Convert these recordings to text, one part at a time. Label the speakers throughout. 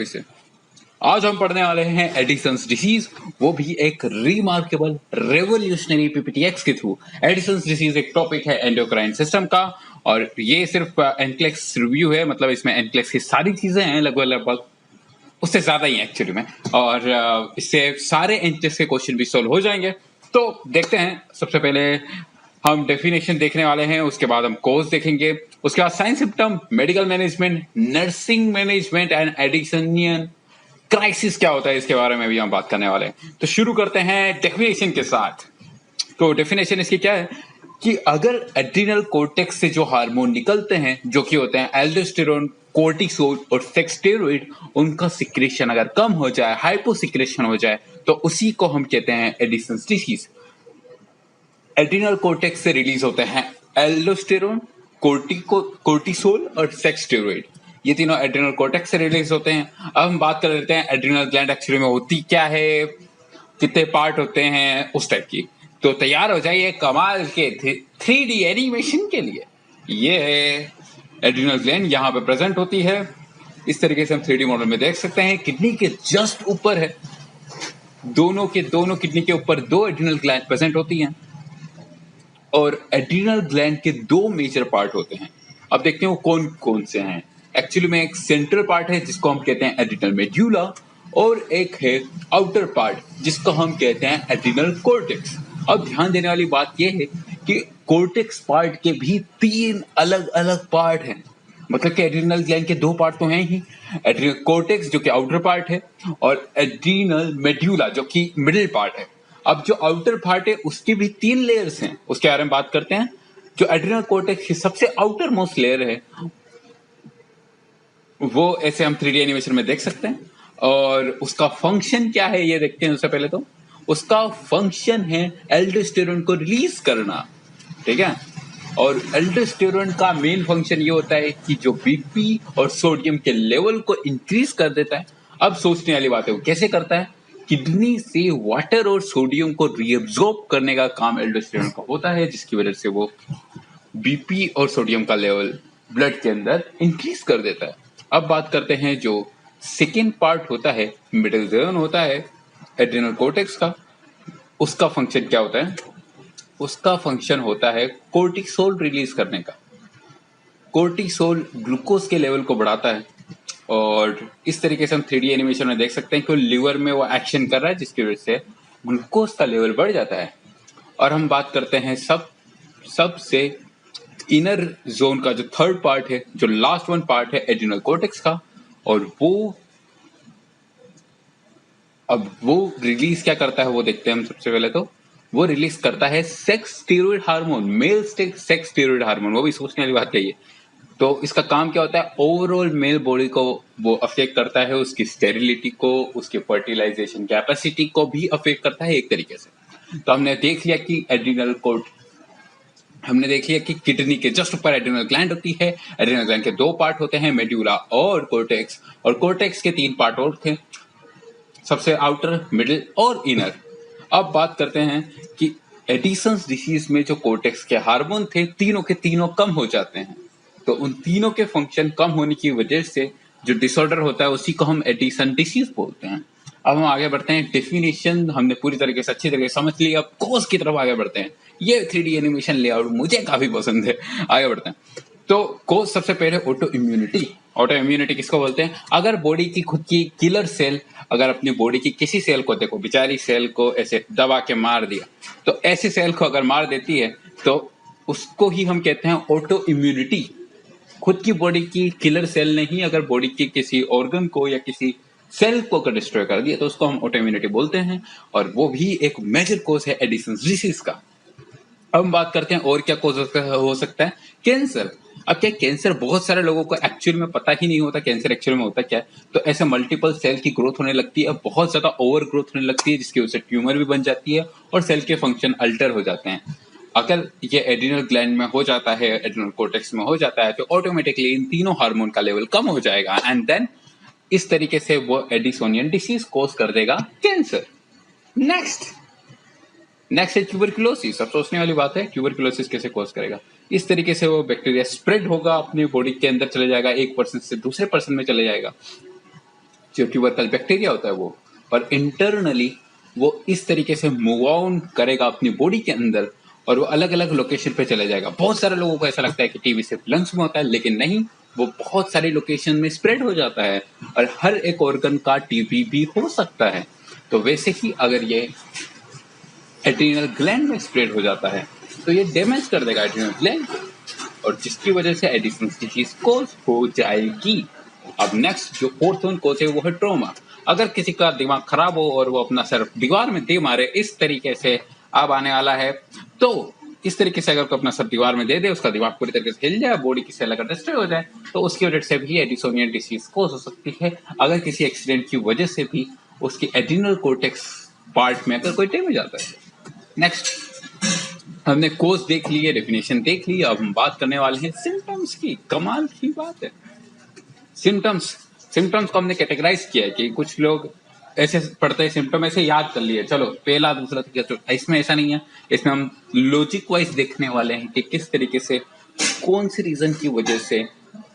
Speaker 1: वापस से। आज हम पढ़ने वाले हैं एडिसन्स डिसीज, वो भी एक रिमार्केबल रेवोल्यूशनरी पीपीटीएक्स के थ्रू। एडिसन्स डिसीज एक टॉपिक है एंडोक्राइन सिस्टम का, और ये सिर्फ एनक्लेक्स रिव्यू है, मतलब इसमें एनक्लेक्स की सारी चीजें हैं लगभग उससे ज्यादा ही एक्चुअली में, और इससे सारे एनक्लेक्स के क्वेश्चन भी सोल्व हो जाएंगे। तो देखते हैं, सबसे पहले हम डेफिनेशन देखने वाले हैं, उसके बाद हम कोर्स देखेंगे, उसके बाद sign symptom, medical management, nursing management and addiction crisis क्या होता है इसके बारे में भी हम बात करने वाले हैं। तो शुरू करते हैं डेफिनेशन के साथ। तो डेफिनेशन इसकी क्या है कि अगर एड्रिनल कोर्टेक्स से जो हार्मोन निकलते हैं, जो कि होते हैं एल्डोस्टेरोन, कोर्टिसोल और सेक्स स्टेरॉइड, उनका सिक्रेशन अगर कम हो जाए, हाइपो सिक्रेशन हो जाए, तो उसी को हम कहते हैं एडिसन्स डिसीज। एड्रिनल कोर्टेक्स से रिलीज होते हैं एल्डोस्टेरोन, कोर्टिसोल और सेक्स स्टेरॉइड। ये तीनों एड्रिनल कोर्टेक्स से रिलीज होते हैं। अब हम बात कर लेते हैं एड्रिनल ग्लैंड एक्चुअली में होती क्या है, कितने पार्ट होते हैं, उस टाइप की। तो तैयार हो जाइए कमाल के 3D एनिमेशन के लिए। ये है एड्रिनल ग्लैंड, यहाँ पे प्रेजेंट होती है इस तरीके से। हम 3D मॉडल में देख सकते हैं, किडनी के जस्ट ऊपर है, दोनों किडनी के ऊपर दो एड्रिनल ग्लैंड प्रेजेंट होती हैं। और एड्रिनल ग्लैंड के दो मेजर पार्ट होते हैं। अब देखते हैं वो कौन कौन से हैं। एक्चुअली में एक सेंट्रल पार्ट है जिसको हम कहते हैं एड्रिनल मेड्यूला, और एक है आउटर पार्ट जिसको हम कहते हैं एड्रिनल कोर्टेक्स। अब ध्यान देने वाली बात यह है कि कोर्टेक्स पार्ट के भी 3 अलग अलग पार्ट हैं। मतलब कि एड्रिनल ग्लैंड के 2 पार्ट तो हैं ही, एड्रिनल कोर्टेक्स जो कि आउटर पार्ट है, और एड्रिनल मेड्यूला जो कि मिडिल पार्ट है। अब जो आउटर पार्ट है उसकी भी 3 लेयर्स हैं, उसके बारे में बात करते हैं। जो एड्रिनल कोर्टेक्स की सबसे आउटर मोस्ट लेयर है, वो ऐसे हम 3D एनिमेशन में देख सकते हैं। और उसका फंक्शन क्या है ये देखते हैं। उससे पहले तो उसका फंक्शन है एल्डोस्टेरोन को रिलीज करना, ठीक है। और एल्डोस्टेरोन का मेन फंक्शन ये होता है कि जो बीपी और सोडियम के लेवल को इंक्रीज कर देता है। अब सोचने वाली बात है वो कैसे करता है। किडनी से वाटर और सोडियम को रीअब्सॉर्ब करने का काम एल्डोस्टेरोन का होता है, जिसकी वजह से वो बीपी और सोडियम का लेवल ब्लड के अंदर इंक्रीज कर देता है। अब बात करते हैं जो सेकेंड पार्ट होता है, मिडिल जोन होता है एड्रिनल कोर्टेक्स का। उसका फंक्शन क्या होता है। उसका फंक्शन होता है कोर्टिसोल रिलीज करने का। कोर्टिसोल ग्लूकोज के लेवल को बढ़ाता है, और इस तरीके से हम 3D एनिमेशन में देख सकते हैं कि लिवर में वो एक्शन कर रहा है, जिसकी वजह से ग्लूकोज का लेवल बढ़ जाता है। और हम बात करते हैं सबसे इनर जोन का, जो थर्ड पार्ट है, जो लास्ट वन पार्ट है एड्रिनल कोर्टेक्स का। और वो रिलीज क्या करता है वो देखते हैं हम। सबसे पहले तो वो रिलीज करता है sex steroid hormone, male sex steroid hormone. वो भी सोचने वाली बात है। तो इसका काम क्या होता है, ओवरऑल मेल बॉडी को वो अफेक्ट करता है, उसकी स्टेरिलिटी को, उसकी फर्टिलाइजेशन कैपेसिटी को भी अफेक्ट करता है एक तरीके से। तो हमने देख लिया कि किडनी के जस्ट ऊपर एड्रिनल ग्लैंड होती है। एड्रिनल ग्लैंड के 2 पार्ट होते हैं, मेड्यूला और कोर्टेक्स। और कोर्टेक्स के 3 पार्ट और थे, सबसे आउटर, मिडिल और इनर। अब बात करते हैं कि एडिसन्स डिसीज में जो कोर्टेक्स के हार्मोन थे, तीनों के तीनों कम हो जाते हैं। तो उन तीनों के फंक्शन कम होने की वजह से जो डिसऑर्डर होता है उसी को हम एडिसन डिसीज बोलते हैं। अब हम आगे बढ़ते हैं। डेफिनेशन हमने पूरी तरीके से अच्छी तरीके से समझ ली। अब कोर्स की तरफ आगे बढ़ते हैं। ये 3D एनिमेशन लेआउट मुझे काफी पसंद है। आगे बढ़ते हैं। तो कोर्स सबसे पहले ऑटो इम्यूनिटी। ऑटो इम्यूनिटी किसको बोलते हैं। अगर बॉडी की खुद की किलर सेल, अगर अपनी बॉडी की किसी सेल को, देखो बेचारी सेल को ऐसे दबा के मार दिया, तो ऐसी सेल को अगर मार देती है तो उसको ही हम कहते हैं ऑटो इम्यूनिटी। खुद की बॉडी की किलर सेल ने ही अगर बॉडी की किसी ऑर्गन को या किसी सेल को अगर डिस्ट्रॉय कर दिया तो उसको हम ऑटो इम्यूनिटी बोलते हैं। और वो भी एक मेजर कोज है एडिसन्स डिसीज का। अब हम बात करते हैं और क्या कोज हो सकता है। कैंसर। अब क्या कैंसर, बहुत सारे लोगों को एक्चुअल में पता ही नहीं होता कैंसर एक्चुअल में होता क्या है। तो ऐसे मल्टीपल सेल की ग्रोथ होने लगती है, बहुत ज्यादा ओवर ग्रोथ होने लगती है, जिसकी वजह से ट्यूमर भी बन जाती है और सेल के फंक्शन अल्टर हो जाते हैं। अगर ये एड्रिनल ग्लैंड में हो जाता है, एड्रिनल कोर्टेक्स में हो जाता है, तो ऑटोमेटिकली इन तीनों हार्मोन का लेवल कम हो जाएगा, एंड देन इस तरीके से वो एडिसोनियन डिसीज कॉज कर देगा कैंसर। नेक्स्ट है ट्यूबरकुलोसिस। अब सोचने वाली बात है, ट्यूबरकुलोसिस कैसे कॉज करेगा। इस तरीके से वो बैक्टीरिया स्प्रेड होगा, अपनी बॉडी के अंदर चले जाएगा, एक पर्सन से दूसरे पर्सन में चले जाएगा। जो ट्यूबरकल बैक्टीरिया होता है वो, और इंटरनली वो इस तरीके से मूव ऑन करेगा अपनी बॉडी के अंदर और वो अलग अलग लोकेशन पे चला जाएगा। बहुत सारे लोगों को ऐसा लगता है कि टीबी सिर्फ लंग्स में होता है, लेकिन नहीं, वो बहुत सारी लोकेशन में स्प्रेड हो जाता है और हर एक ऑर्गन का टीबी भी हो सकता है। तो वैसे ही अगर ये एड्रीनल ग्लैंड में स्प्रेड हो जाता है तो ये डैमेज कर देगा एड्रीनल ग्लैंड को, और जिसकी वजह से एडिशंस डिजीज कोज हो जाएगी। अब नेक्स्ट जो फोर्थ वन कोज है वो है ट्रॉमा। अगर किसी का दिमाग खराब हो और वो अपना सर दीवार में दे मारे इस तरीके से अब आने वाला है, तो इस तरीके से अगर कोई अपना सर दीवार में दे दे, उसका दिमाग पूरी तरीके से हिल जाए, बॉडी की सेल अगर डिस्ट्रॉय हो जाए, तो उसकी वजह से भी एडिसोनियल डिसीज कोज हो सकती है। अगर किसी एक्सीडेंट की वजह से भी उसकी एड्रिनल कोर्टेक्स पार्ट में अगर कोई डैमेज आता है। नेक्स्ट, हमने कोज देख ली है, डेफिनेशन देख ली, अब हम बात करने वाले हैं सिम्टम्स की। कमाल की बात है, सिम्टम्स को हमने कैटेगराइज किया है कि कुछ लोग ऐसे पढ़ते हैं, सिम्टम ऐसे याद कर लिए, चलो पहला दूसरा तीसरा। इसमें ऐसा नहीं है, इसमें हम लॉजिक वाइज देखने वाले हैं कि किस तरीके से कौन सी रीजन की वजह से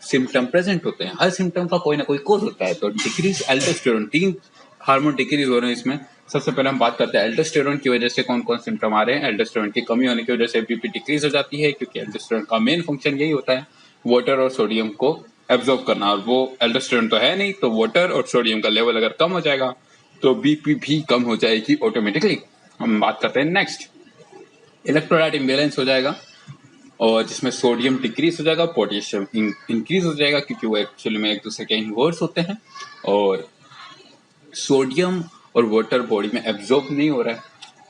Speaker 1: सिम्टम प्रेजेंट होते हैं। हर सिम्टम का कोई ना कोई कोज होता है। तो डिक्रीज एल्डोस्टेरोन, 3 हार्मोन डिक्रीज हो रहे हैं इसमें। सबसे पहले हम बात करते हैं एल्डोस्टेरोन की वजह से कौन कौन सिम्टम आ रहे हैं। एल्डोस्टेरोन की कमी होने की वजह से बीपी डिक्रीज हो जाती है, क्योंकि एल्डोस्टेरोन का मेन फंक्शन यही होता है वाटर और सोडियम को एब्जॉर्ब करना, और वो एल्डोस्टेरोन तो है नहीं, तो वाटर और सोडियम का लेवल अगर कम हो जाएगा तो बीपी भी कम हो जाएगी ऑटोमेटिकली। हम बात करते हैं नेक्स्ट, इलेक्ट्रोलाइट इम्बैलेंस हो जाएगा, और जिसमें सोडियम डिक्रीज हो जाएगा, पोटेशियम इंक्रीज हो जाएगा, क्योंकि वो एक्चुअली में एक दूसरे के इनवर्स होते हैं, और सोडियम और वाटर बॉडी में एब्जॉर्ब नहीं हो रहा है,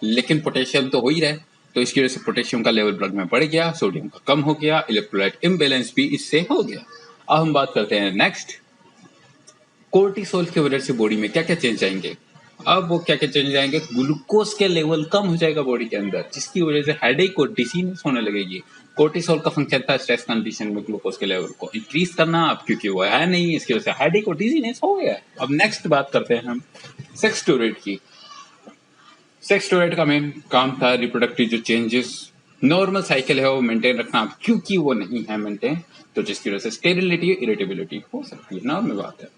Speaker 1: लेकिन पोटेशियम तो हो ही रहा है, तो इसकी वजह से पोटेशियम का लेवल ब्लड में बढ़ गया, सोडियम का कम हो गया, इलेक्ट्रोलाइट इम्बैलेंस भी इससे हो गया। अब हम बात करते हैं नेक्स्ट, कोर्टिसोल की वजह से बॉडी में क्या क्या चेंज आएंगे। अब वो क्या क्या चेंज आएंगे, ग्लूकोज के लेवल कम हो जाएगा बॉडी के अंदर, जिसकी वजह से हेडेक और डिजीनेस होने लगेगी। कोर्टिसोल का फंक्शन था स्ट्रेस कंडीशन में ग्लूकोज के लेवल को इंक्रीज करना, अब क्योंकि वो है नहीं, इसकी वजह से हेडेक और डिजीनेस हो गया। अब नेक्स्ट बात करते हैं हम सेक्स स्टोरेज की। सेक्स स्टोरेज का मेन काम था रिप्रोडक्टिव जो चेंजेस, नॉर्मल साइकिल है वो मेंटेन रखना, क्योंकि वो नहीं है मेंटेन, तो जिसकी वजह से स्टेरिलिटी इरिटेबिलिटी हो सकती है, नॉर्मल बात है।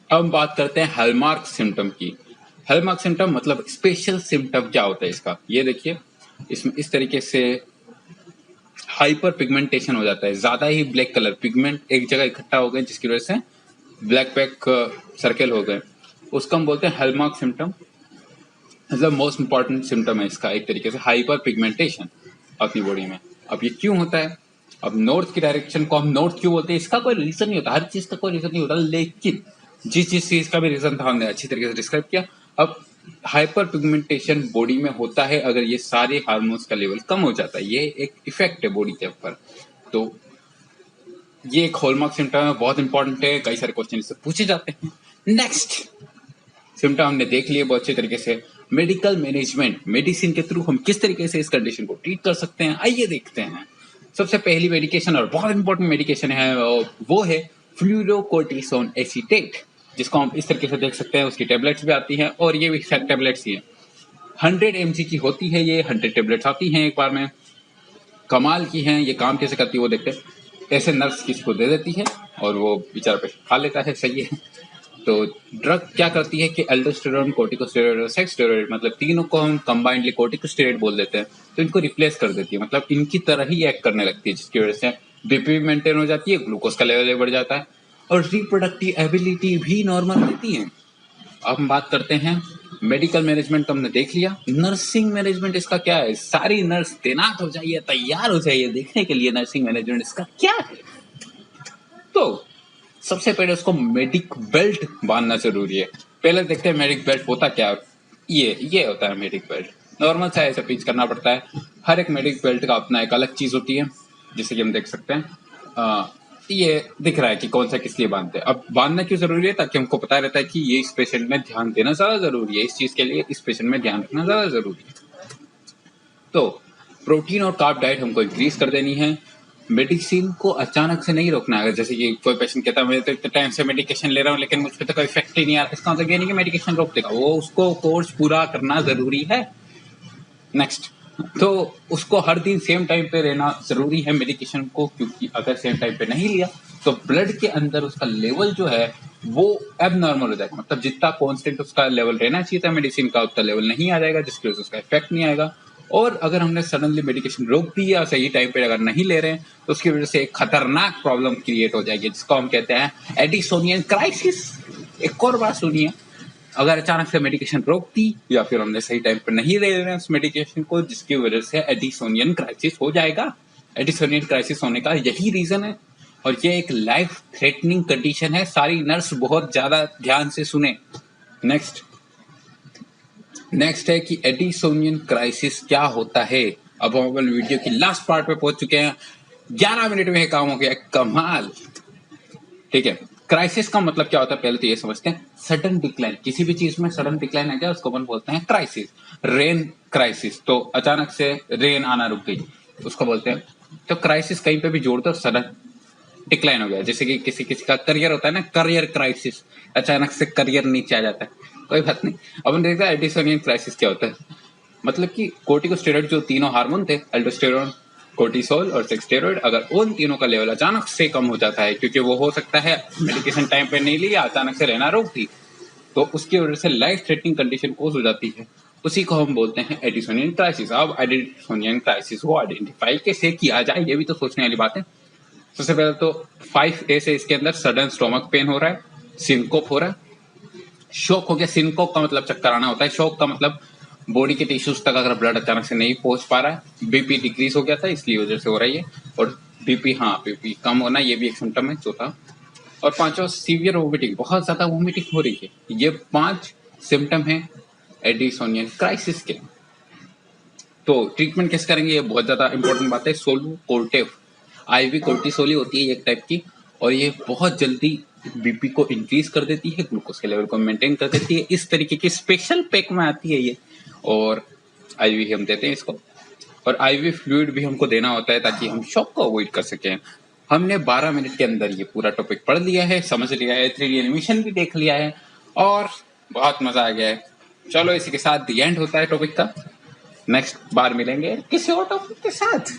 Speaker 1: अब हम बात करते हैं हॉलमार्क सिम्टम की। हॉलमार्क सिम्टम मतलब स्पेशल सिम्टम क्या होता है इसका, ये देखिए, इसमें इस तरीके से हाइपर पिगमेंटेशन हो जाता है, ज्यादा ही ब्लैक कलर पिगमेंट एक जगह इकट्ठा हो गए, जिसकी वजह से ब्लैक पैक सर्कल हो गए, उसको हम बोलते हैं हॉलमार्क सिम्टम। मतलब मोस्ट इंपॉर्टेंट सिम्टम है इसका एक तरीके से हाइपर पिगमेंटेशन अपनी बॉडी में। अब ये क्यों होता है, अब नॉर्थ की डायरेक्शन को हम नॉर्थ क्यों बोलते हैं, इसका कोई रीजन नहीं होता, हर चीज का कोई रीजन नहीं होता, लेकिन जिस चीज का भी रीजन था हमने अच्छी तरीके से डिस्क्राइब किया। अब हाइपर पिगमेंटेशन बॉडी में होता है अगर ये सारे हार्मोन्स का लेवल कम हो जाता है, ये एक इफेक्ट है बॉडी के ऊपर, तो ये एक हॉलमार्क सिम्टम है, बहुत इंपॉर्टेंट है, कई सारे क्वेश्चन इससे पूछे जाते हैं। नेक्स्ट सिम्टम हमने देख लिए बहुत अच्छे तरीके से। मेडिकल मैनेजमेंट, मेडिसिन के थ्रू हम किस तरीके से इस कंडीशन को ट्रीट कर सकते हैं, आइए देखते हैं। सबसे पहली मेडिकेशन और बहुत इंपॉर्टेंट मेडिकेशन है वो है फ्लूरोकोर्टिसोन एसीटेट, जिसको हम इस तरीके से देख सकते हैं, उसकी टेबलेट्स भी आती हैं, और ये भी टेबलेट्स ही है, 100 mg की होती है, ये 100 टेबलेट्स आती हैं एक बार में। कमाल की हैं, ये काम कैसे करती है वो देखते हैं। ऐसे नर्स किसी को दे देती है और वो बेचारा पेशेंट खा लेता है, सही है। तो ड्रग क्या करती है कि एल्डोस्टेरोन, कोर्टिकोस्टेरॉइड और सेक्स स्टेरॉइड, मतलब तीनों को हम कंबाइंडली कोर्टिकोस्टेरॉइड बोल देते हैं, तो इनको रिप्लेस कर देती है, मतलब इनकी तरह ही एक्ट करने लगती है, जिसकी वजह से बीपी भी मेंटेन हो जाती है, ग्लूकोज का लेवल बढ़ जाता है, और रिप्रोडक्टिव एबिलिटी भी नॉर्मल रहती है। अब हम बात करते हैं मेडिकल मैनेजमेंट, तो हमने देख लिया। नर्सिंग मैनेजमेंट इसका क्या है, सारी नर्स तैनात हो जाइए, तैयार हो जाइए देखने के लिए नर्सिंग मैनेजमेंट इसका क्या है। तो सबसे पहले उसको मेडिक बेल्ट बांधना जरूरी है। पहले देखते हैं मेडिक बेल्ट होता क्या है। ये होता है मेडिक बेल्ट, नॉर्मल सा ऐसे पिंच करना पड़ता है। हर एक मेडिक बेल्ट का अपना एक अलग चीज होती है, जैसे कि हम देख सकते हैं ये दिख रहा है कि कौन सा किस लिए बांधते हैं। अब बांधना क्यों जरूरी है, ताकि हमको पता रहता है कि ये इस पेशेंट में ध्यान देना ज्यादा जरूरी है, इस चीज के लिए इस पेशेंट में ध्यान रखना ज्यादा जरूरी है। तो प्रोटीन और कार्ब डाइट हमको इंक्रीज कर देनी है। मेडिसिन को अचानक से नहीं रोकना है, जैसे कि कोई पेशेंट कहता है मैं तो इतने टाइम से मेडिकेशन ले रहा हूँ लेकिन मुझ पर तो कोई इफेक्ट ही नहीं आ रहा, इसका मतलब ये नहीं कि मेडिकेशन रोक देगा, वो उसको कोर्स पूरा करना जरूरी है। नेक्स्ट, तो उसको हर दिन सेम टाइम पे रहना जरूरी है मेडिकेशन को, क्योंकि अगर सेम टाइम पे नहीं लिया तो ब्लड के अंदर उसका लेवल जो है वो एबनॉर्मल हो जाएगा, मतलब जितना कांस्टेंट उसका लेवल रहना चाहिए था मेडिसिन का उतना लेवल नहीं आ जाएगा, जिसकी वजह से उसका इफेक्ट नहीं आएगा। और अगर हमने सडनली मेडिकेशन रोक दी या सही टाइम पे अगर नहीं ले रहे हैं तो उसकी वजह से एक खतरनाक प्रॉब्लम क्रिएट हो जाएगी, जिसको हम कहते हैं एडिसोनियन क्राइसिस। एक और बात सुनिए, अगर अचानक से मेडिकेशन रोक दी या फिर हमने सही टाइम पे नहीं ले रहे हैं उस मेडिकेशन को, जिसकी वजह से एडिसोनियन क्राइसिस हो जाएगा। एडिसोनियन क्राइसिस होने का यही रीजन है और ये एक लाइफ थ्रेटनिंग कंडीशन है। सारी नर्स बहुत ज्यादा ध्यान से सुने। नेक्स्ट है कि एडिसोनियन क्राइसिस क्या होता है। अब हम अपन वीडियो की लास्ट पार्ट पे पहुंच चुके हैं। 11 मिनट में काम हो गया, कमाल। ठीक है, क्राइसिस का मतलब क्या होता है पहले तो ये समझते हैं। सडन डिक्लाइन, किसी भी चीज में सडन डिक्लाइन आ गया उसको अपन बोलते हैं क्राइसिस। रेन क्राइसिस, तो अचानक से रेन आना रुक गई उसको बोलते हैं। तो क्राइसिस कहीं पे भी जोड़ दो, सडन डिक्लाइन हो गया। जैसे कि किसी किसी का करियर होता है ना, करियर क्राइसिस, अचानक से करियर नीचे आ जाता है। कोई बात नहीं, अब हम देखते हैं एडिसोनियन क्राइसिस क्या होता है। मतलब कि कोर्टिकोस्टेरॉइड जो तीनों हार्मोन थे, अल्डोस्टेरॉन, कोर्टिसोल और सेक्सटेरॉइड, अगर उन तीनों का लेवल अचानक से कम हो जाता है, क्योंकि वो हो सकता है मेडिकेशन टाइम पे नहीं लिया, अचानक से रहना रोक दी, तो उसकी वजह से लाइफ थ्रेटनिंग कंडीशन कोज हो जाती है। उसी को हम बोलते हैं एडिसोनियन क्राइसिस। अब एडिसोनियन क्राइसिस को आइडेंटिफाई कैसे किया जाए, ये भी तो सोचने वाली बात है। सबसे पहले तो 5A से इसके अंदर सडन स्टोमक पेन हो रहा है, सिनकोप हो रहा है, शॉक हो गया। सिनकोप का मतलब चक्कर आना होता है, शॉक का मतलब बॉडी के टिश्यूज तक अगर ब्लड अचानक से नहीं पहुंच पा रहा है। बीपी डिक्रीज हो गया था इसलिए वजह से हो रही है। और बीपी कम होना ये भी एक सिम्टम है, चौथा। और पांचवा सीवियर वोमिटिंग, बहुत ज्यादा वोमिटिंग हो रही है। ये 5 सिम्टम है एडिसोनियन क्राइसिस के। तो ट्रीटमेंट कैसे करेंगे, ये बहुत ज्यादा इंपॉर्टेंट बात है। सोलुकोर्टेव आईवी कोर्टिसोली होती है एक टाइप की, और ये बहुत जल्दी बीपी को इंक्रीज कर देती है, ग्लूकोज के लेवल को मेंटेन कर देती है। इस तरीके की स्पेशल पैक में आती है ये, और आईवी हम देते हैं इसको। और आईवी फ्लूइड भी हमको देना होता है ताकि हम शॉक को अवॉइड कर सकें। हमने 12 मिनट के अंदर ये पूरा टॉपिक पढ़ लिया है, समझ लिया है, 3D एनिमेशन भी देख लिया है और बहुत मजा आ गया है। चलो इसी के साथ द एंड होता है टॉपिक का। नेक्स्ट बार मिलेंगे किसी और टॉपिक के साथ।